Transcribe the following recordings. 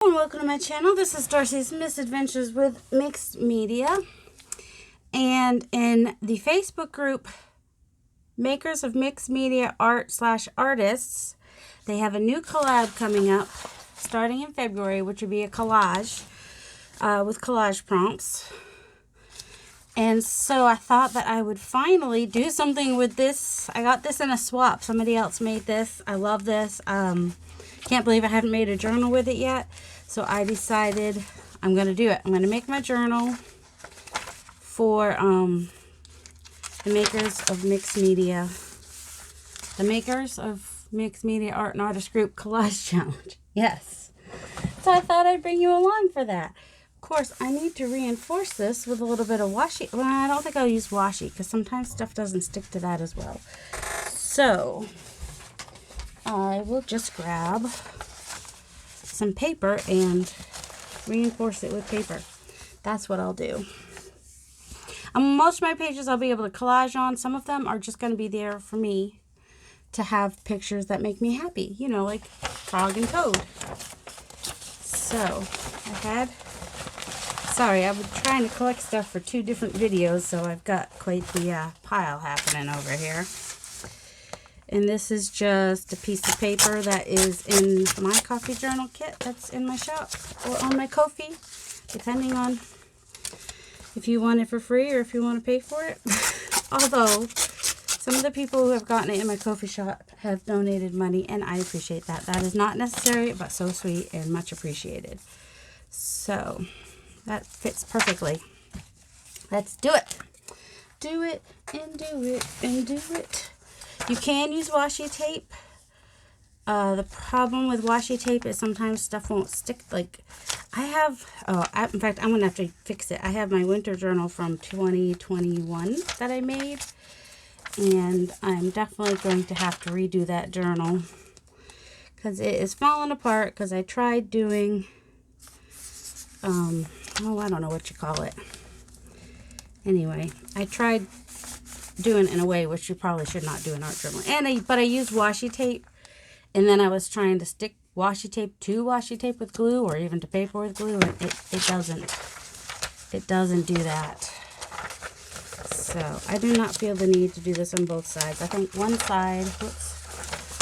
And welcome to my channel. This is Darcy's Misadventures with Mixed Media. And in the Facebook group, Makers of Mixed Media Art/Artists, they have a new collab coming up starting in February, which would be a collage with collage prompts. And so I thought that I would finally do something with this. I got this in a swap. Somebody else made this. I love this. Can't believe I haven't made a journal with it yet. So I decided I'm going to do it. I'm going to make my journal for the Makers of Mixed Media. The Makers of Mixed Media Art and Artist Group Collage Challenge. Yes. So I thought I'd bring you along for that. Of course, I need to reinforce this with a little bit of washi. Well, I don't think I'll use washi because sometimes stuff doesn't stick to that as well. So I will just grab some paper and reinforce it with paper. That's what I'll do. Most of my pages I'll be able to collage on. Some of them are just going to be there for me to have pictures that make me happy. You know, like Frog and Toad. So, sorry, I was trying to collect stuff for 2 different videos, so I've got quite the pile happening over here. And this is just a piece of paper that is in my coffee journal kit that's in my shop or on my Ko-fi, depending on if you want it for free or if you want to pay for it. Although, some of the people who have gotten it in my Ko-fi shop have donated money, and I appreciate that. That is not necessary, but so sweet and much appreciated. So, that fits perfectly. Let's do it. Do it and do it and do it. You can use washi tape. The problem with washi tape is sometimes stuff won't stick. Like I have, in fact, I'm going to have to fix it. I have my winter journal from 2021 that I made. And I'm definitely going to have to redo that journal. Because it is falling apart. Because I tried doing, I don't know what you call it. Anyway, I tried doing it in a way which you probably should not do in art journal. But I used washi tape, and then I was trying to stick washi tape to washi tape with glue, or even to paper with glue, and it doesn't do that. So I do not feel the need to do this on both sides. I think one side,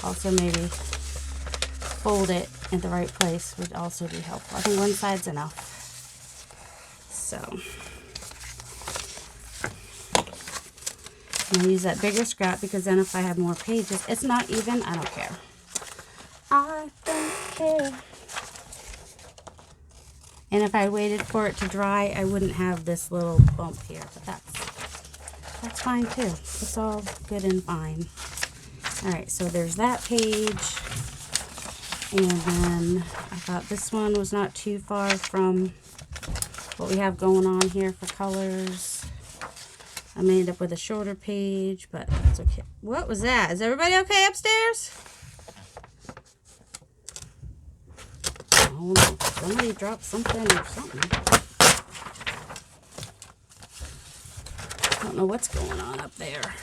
also maybe fold it in the right place would also be helpful. I think one side's enough. So I'm going to use that bigger scrap because then if I have more pages, it's not even, I don't care. I don't care. And if I waited for it to dry, I wouldn't have this little bump here, but that's fine too. It's all good and fine. Alright, so there's that page. And then I thought this one was not too far from what we have going on here for colors. I may end up with a shorter page, but that's okay. What was that? Is everybody okay upstairs? Oh, no. Somebody dropped something or something. I don't know what's going on up there.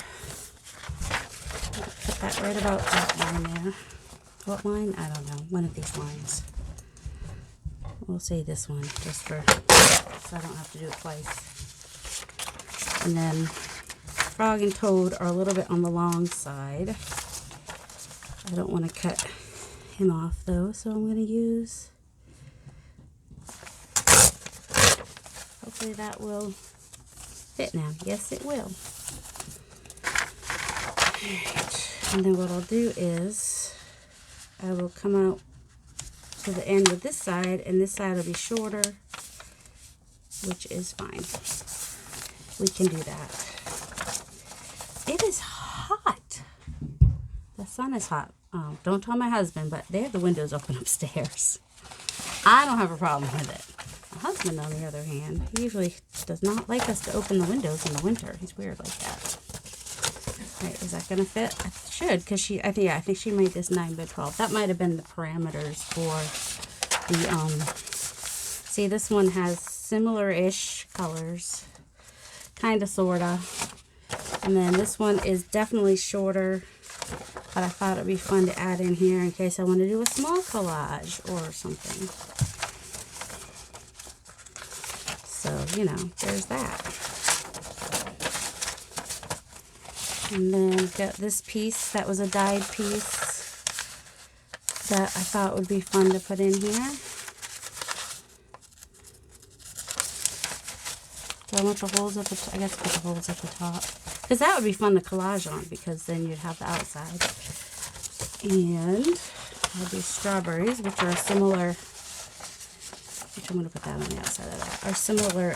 Put that right about that line there. What line? I don't know. One of these lines. We'll say this one, just so I don't have to do it twice. And then Frog and Toad are a little bit on the long side. I don't want to cut him off though, so I'm going to use, hopefully that will fit now. Yes, it will. Alright, and then what I'll do is I will come out to the end with this side, and this side will be shorter, which is fine. We can do that. It is hot. The sun is hot. Don't tell my husband, but they have the windows open upstairs. I don't have a problem with it. My husband, on the other hand, he usually does not like us to open the windows in the winter. He's weird like that. Alright, is that gonna fit? It should, because I think she made this 9x12. That might have been the parameters for the see, this one has similar-ish colors. Kinda, sorta. And then this one is definitely shorter, but I thought it'd be fun to add in here in case I want to do a small collage or something. So, you know, there's that. And then got this piece that was a dyed piece that I thought would be fun to put in here. Do I want the holes at the top? I guess put the holes at the top. Because that would be fun to collage on, because then you'd have the outside. And I have these strawberries, which are similar, which I'm going to put that on the outside of that, are similar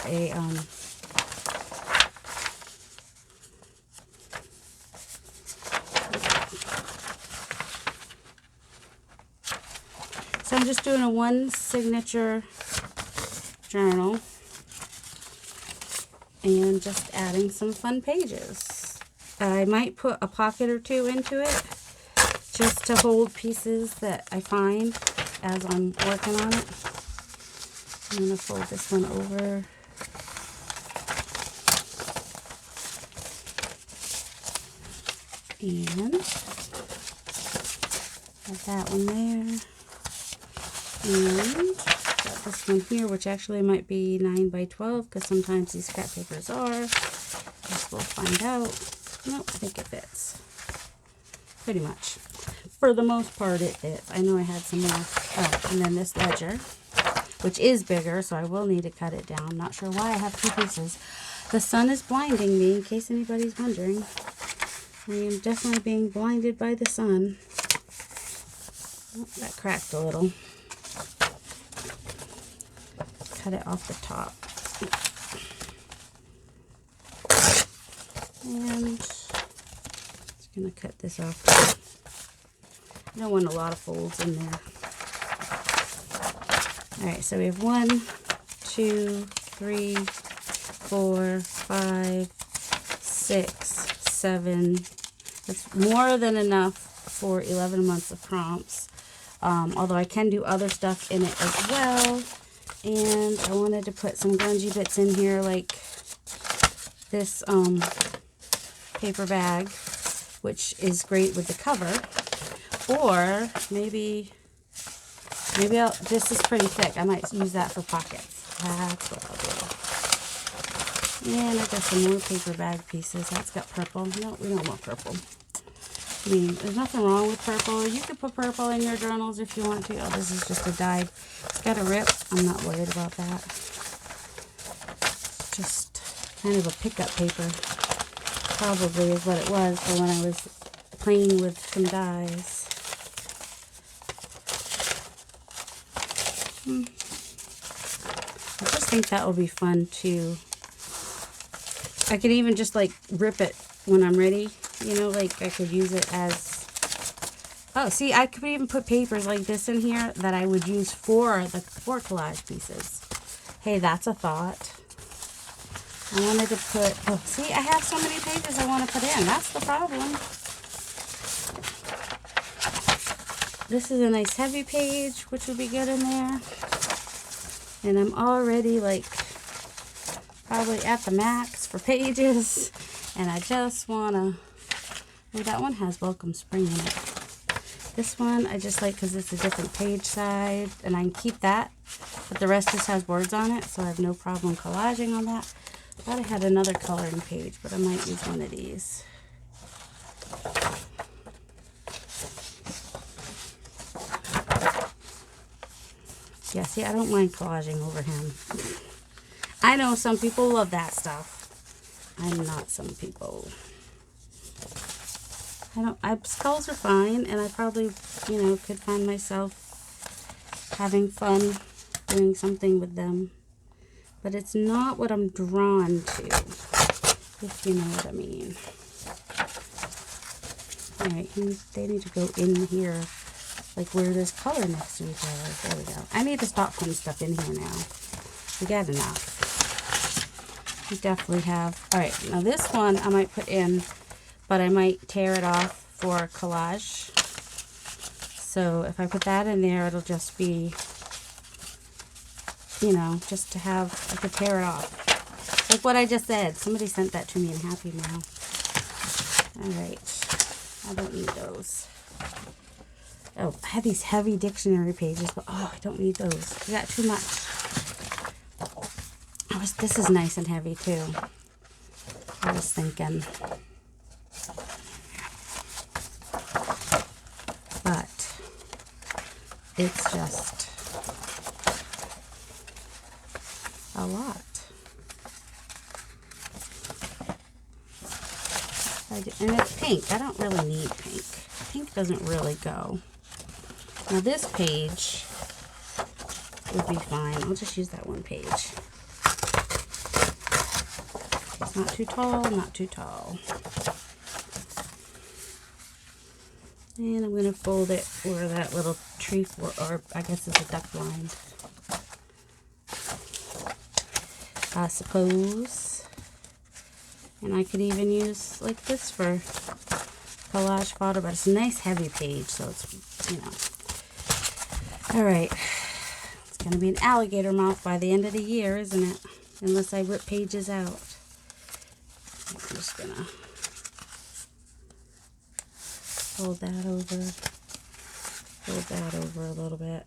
so I'm just doing a one signature journal and just adding some fun pages. I might put a pocket or two into it just to hold pieces that I find as I'm working on it. I'm going to fold this one over. And got that one there. And got this one here, which actually might be 9 by 12, because sometimes these scrap papers are. Guess we'll find out. Nope, I think it fits. Pretty much. For the most part, it fits. I know I had some more. Oh, and then this ledger, which is bigger, so I will need to cut it down. Not sure why I have two pieces. The sun is blinding me, in case anybody's wondering. I am definitely being blinded by the sun. Oh, that cracked a little. Cut it off the top. And just going to cut this off. I don't want a lot of folds in there. Alright, so we have 1, 2, 3, 4, 5, 6, 7. That's more than enough for 11 months of prompts. Although I can do other stuff in it as well. And I wanted to put some grungy bits in here, like this paper bag, which is great with the cover. Or maybe this is pretty thick. I might use that for pockets. That's what I'll do. And I got some more paper bag pieces. That's got purple. No, we don't want purple. I mean, there's nothing wrong with purple. You could put purple in your journals if you want to. Oh, this is just a dyed. It's got a rip. I'm not worried about that. It's just kind of a pickup paper. Probably is what it was for when I was playing with some dyes. I just think that will be fun too. I could even just like rip it when I'm ready. You know, like I could use it as... Oh, see, I could even put papers like this in here that I would use for the collage pieces. Hey, that's a thought. I wanted to put... Oh, see, I have so many pages I want to put in. That's the problem. This is a nice heavy page, which would be good in there. And I'm already like probably at the max for pages. And I just want to... Oh, that one has welcome spring in it. This one I just like because it's a different page size. And I can keep that. But the rest just has words on it. So I have no problem collaging on that. I thought I had another coloring page. But I might use one of these. Yeah, see, I don't mind collaging over him. I know some people love that stuff. I'm not some people. Skulls are fine, and I probably, you know, could find myself having fun doing something with them. But it's not what I'm drawn to, if you know what I mean. Alright, they need to go in here. Like where there's color next to each other. There we go. I need to stop putting stuff in here now. We got enough. We definitely have. Alright, now this one I might put in, but I might tear it off for collage. So if I put that in there, it'll just be, you know, just to have, I could tear it off. Like what I just said. Somebody sent that to me in Happy Mail. Alright. I don't need those. Oh, I have these heavy dictionary pages, but oh, I don't need those. I got too much. This is nice and heavy too. I was thinking. But it's just a lot. And it's pink. I don't really need pink. Pink doesn't really go. Now this page would be fine. I'll just use that one page. It's not too tall, not too tall. And I'm going to fold it where that little tree, or I guess it's a duck blind. I suppose. And I could even use like this for collage photo, but it's a nice heavy page, so it's, you know. Alright. It's going to be an alligator mouth by the end of the year, isn't it? Unless I rip pages out. I'm just going to fold that over a little bit.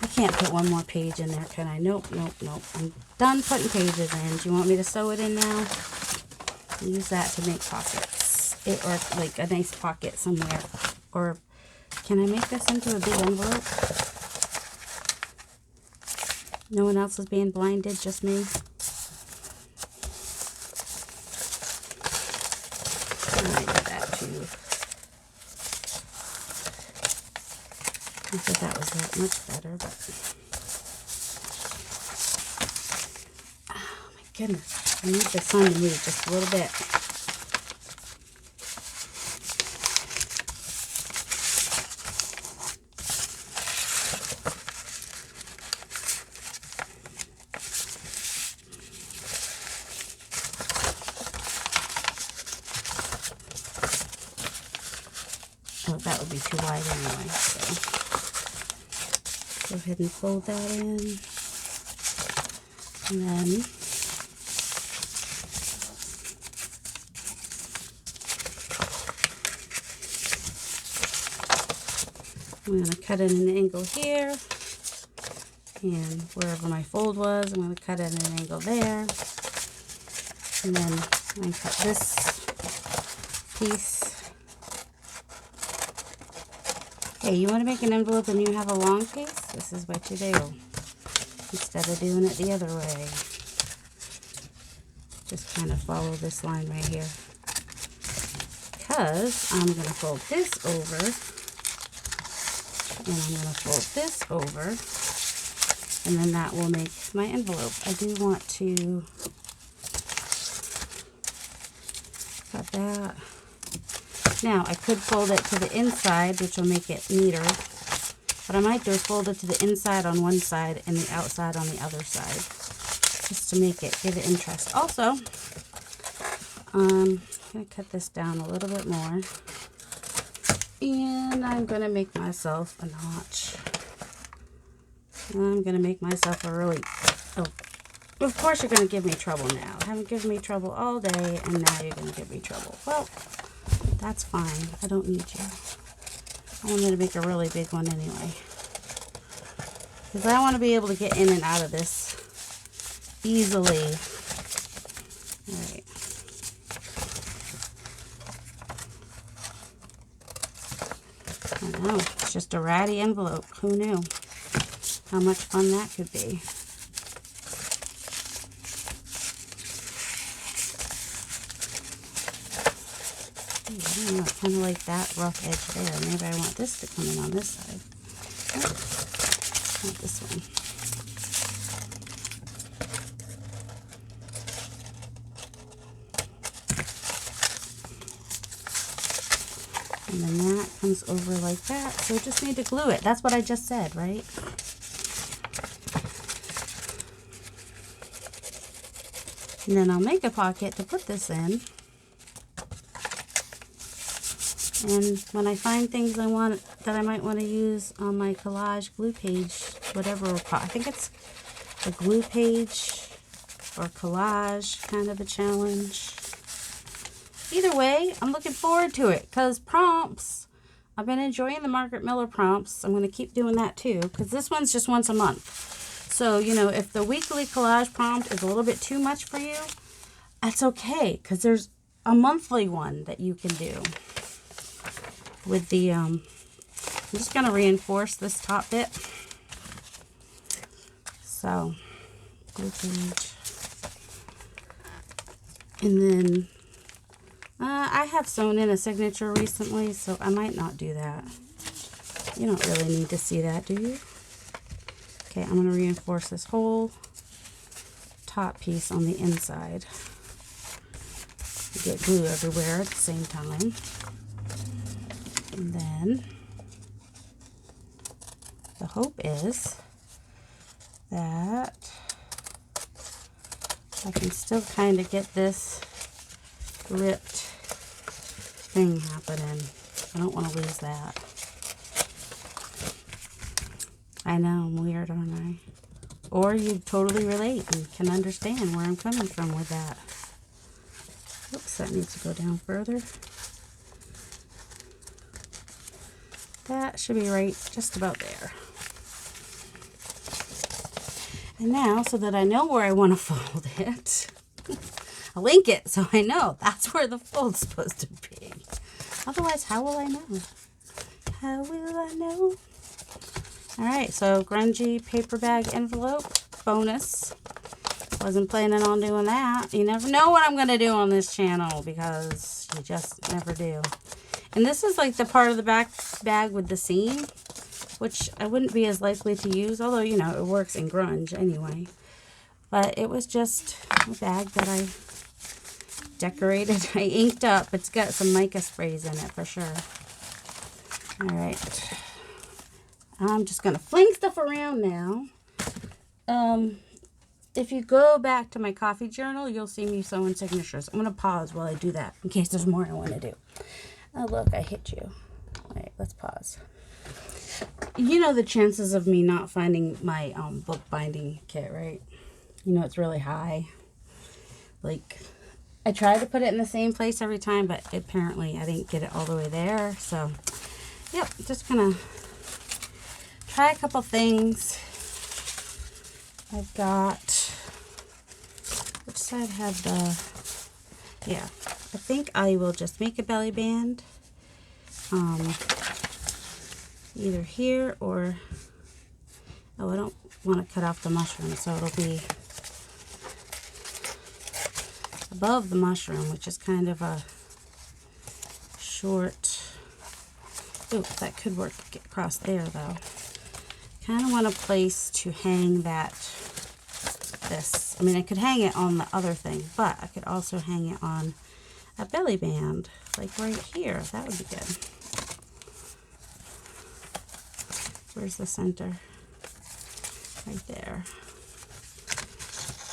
I can't put one more page in there, can I? Nope, nope, nope. I'm done putting pages in. Do you want me to sew it in now? Use that to make pockets. Or like a nice pocket somewhere. Or can I make this into a big envelope? No one else is being blinded, just me. I thought that was that much better, but oh my goodness, I need the sun to move just a little bit. Oh, that would be too wide anyway, so go ahead and fold that in, and then I'm going to cut it at an angle here, and wherever my fold was, I'm going to cut it at an angle there, and then I'm going to cut this piece. Hey, you want to make an envelope and you have a long piece? This is what you do. Instead of doing it the other way. Just kind of follow this line right here. Because I'm going to fold this over. And I'm going to fold this over. And then that will make my envelope. I do want to cut that. Now, I could fold it to the inside, which will make it neater. What I might do is fold it to the inside on one side and the outside on the other side. Just to make it, give it interest. Also, I'm going to cut this down a little bit more. And I'm going to make myself a notch. I'm going to make myself a really... Oh, of course you're going to give me trouble now. Haven't given me trouble all day, and now you're going to give me trouble. Well... That's fine. I don't need you. I wanted to make a really big one anyway. Because I want to be able to get in and out of this easily. Alright. I know. It's just a ratty envelope. Who knew? How much fun that could be. I don't know, I kind of like that rough edge there. Maybe I want this to come in on this side. Oh, not this one. And then that comes over like that. So we just need to glue it. That's what I just said, right? And then I'll make a pocket to put this in. And when I find things I want that I might want to use on my collage glue page, whatever, I think it's a glue page or collage kind of a challenge. Either way, I'm looking forward to it because prompts, I've been enjoying the Margaret Miller prompts. I'm going to keep doing that too because this one's just once a month. So, you know, if the weekly collage prompt is a little bit too much for you, that's okay, because there's a monthly one that you can do with the, I'm just going to reinforce this top bit. So, glue page. And then, I have sewn in a signature recently, so I might not do that. You don't really need to see that, do you? Okay, I'm going to reinforce this whole top piece on the inside. Get glue everywhere at the same time. And then the hope is that I can still kind of get this ripped thing happening. I don't want to lose that. I know, I'm weird, aren't I? Or you totally relate and can understand where I'm coming from with that. Oops, that needs to go down further. That should be right just about there. And now, so that I know where I want to fold it, I'll link it so I know that's where the fold's supposed to be. Otherwise, how will I know? How will I know? Alright, so grungy paper bag envelope, bonus. Wasn't planning on doing that. You never know what I'm going to do on this channel because you just never do. And this is like the part of the back bag with the seam, which I wouldn't be as likely to use, although, you know, it works in grunge anyway. But it was just a bag that I decorated. I inked up. It's got some mica sprays in it for sure. Alright. I'm just going to fling stuff around now. If you go back to my coffee journal, you'll see me sewing signatures. I'm going to pause while I do that in case there's more I want to do. Oh, look, I hit you. All right, let's pause. You know the chances of me not finding my book binding kit, right? You know it's really high. Like, I try to put it in the same place every time, but apparently I didn't get it all the way there. So, yep, just going to try a couple things. I've got, which side had the, yeah, I think I will just make a belly band, either here or, oh, I don't want to cut off the mushroom, so it'll be above the mushroom, which is kind of a short, oh, that could work across there though. Kind of want a place to hang that, this. I mean, I could hang it on the other thing, but I could also hang it on a belly band, like right here. That would be good. Where's the center? Right there.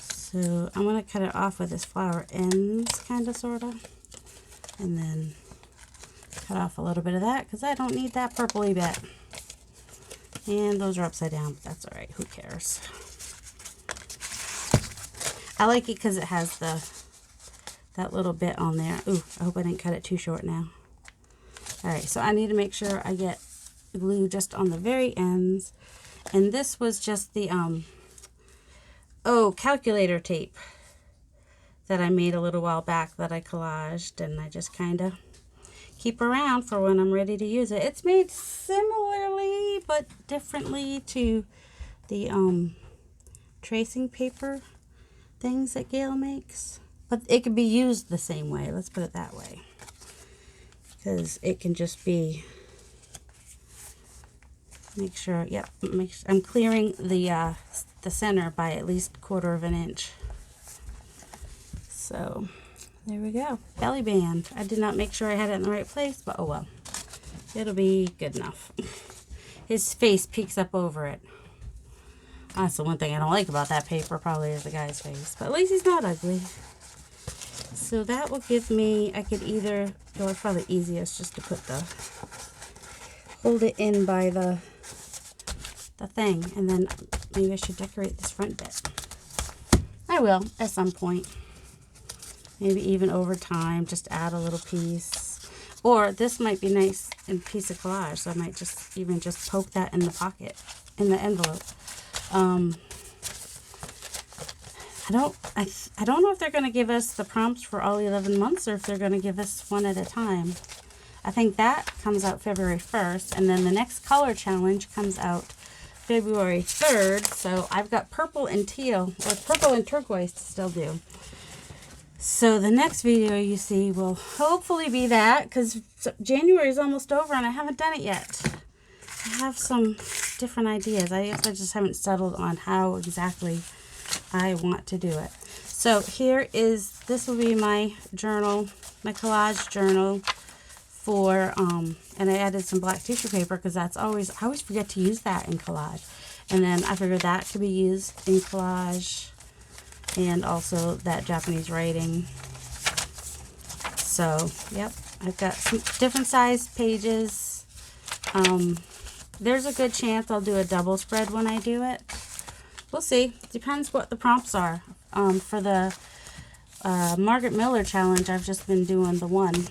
So I'm going to cut it off with this flower ends, kind of, sort of. And then cut off a little bit of that, because I don't need that purpley bit. And those are upside down, but that's all right. Who cares? I like it because it has that little bit on there. Ooh, I hope I didn't cut it too short now. All right, so I need to make sure I get glue just on the very ends. And this was just the, calculator tape that I made a little while back that I collaged. And I just kind of keep around for when I'm ready to use it. It's made similarly but differently to the tracing paper things that Gail makes, but it can be used the same way. Let's put it that way, because it can just be, make sure, yep, I'm clearing the center by at least 1/4 of an inch. So there we go, belly band. I did not make sure I had it in the right place, but oh well, it'll be good enough. His face peeks up over it. That's the one thing I don't like about that paper, probably, is the guy's face. But at least he's not ugly. So that will give me, I could either, well, it's probably easiest just to put hold it in by the thing. And then maybe I should decorate this front bit. I will, at some point. Maybe even over time, just add a little piece. Or this might be nice in piece of collage, so I might just even poke that in the pocket, in the envelope. I don't know if they're going to give us the prompts for all 11 months or if they're going to give us one at a time. I think that comes out February 1st, and then the next color challenge comes out February 3rd. So I've got purple and teal, or purple and turquoise to still do. So the next video you see will hopefully be that, because January is almost over and I haven't done it yet. I have some different ideas. I guess I just haven't settled on how exactly I want to do it. So here is, this will be my journal, my collage journal for, and I added some black tissue paper because that's always, I always forget to use that in collage. And then I figured that could be used in collage, and also that Japanese writing. So, yep, I've got some different size pages. There's a good chance I'll do a double spread when I do it. We'll see. Depends what the prompts are. For the Margaret Miller challenge, I've just been doing the one.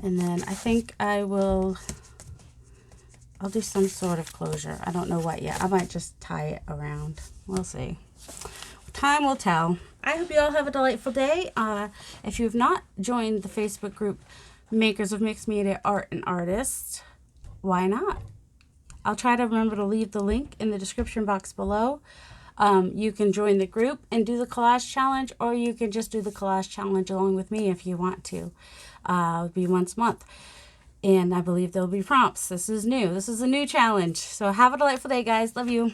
And then I think I'll do some sort of closure. I don't know what yet. I might just tie it around. We'll see. Time will tell. I hope you all have a delightful day. If you have not joined the Facebook group Makers of Mixed Media Art and Artists, why not? I'll try to remember to leave the link in the description box below. You can join the group and do the collage challenge, or you can just do the collage challenge along with me if you want to. It'll be once a month. And I believe there'll be prompts. This is new. This is a new challenge. So have a delightful day, guys. Love you.